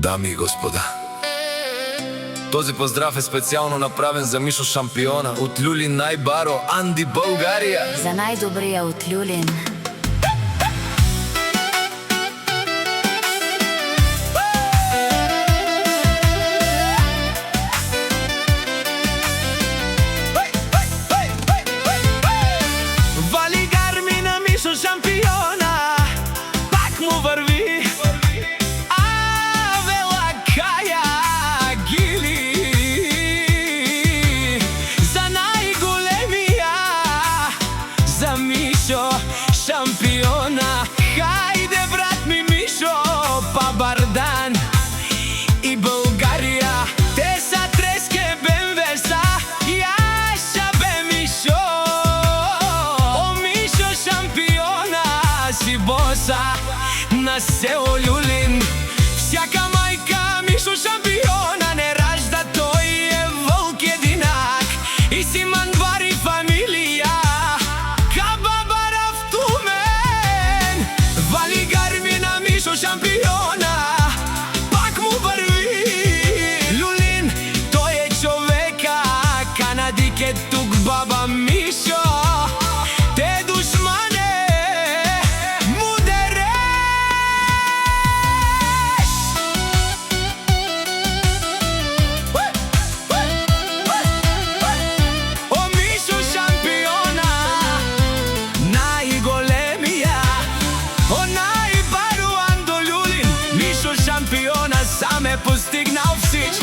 Дами и господа, този поздрав е специјално направен за Мишо Шампиона од Љулин најбаро Анди Българија. За најдобрија од Љулин. Вали гарми на Мишо Шампиона, пак му върви. Шампиона, хајде брат ми Мишо, па Бардан и Българија, те са треске БМВ-са, јаша бе Мишо. О Мишо Шампиона, си боса на село Љулин. Всяка мајка Мишо Шампиона не ражда, тој е волк единак и си манбари фамилија. Мишо Шампиона, пак му върви. Љулин, тој е човека, Канадик е тук баба Мишо. Те душмане му дереш. О Мишо Шампиона, најголемија, Мишо Шампиона сам е постигнал всичко.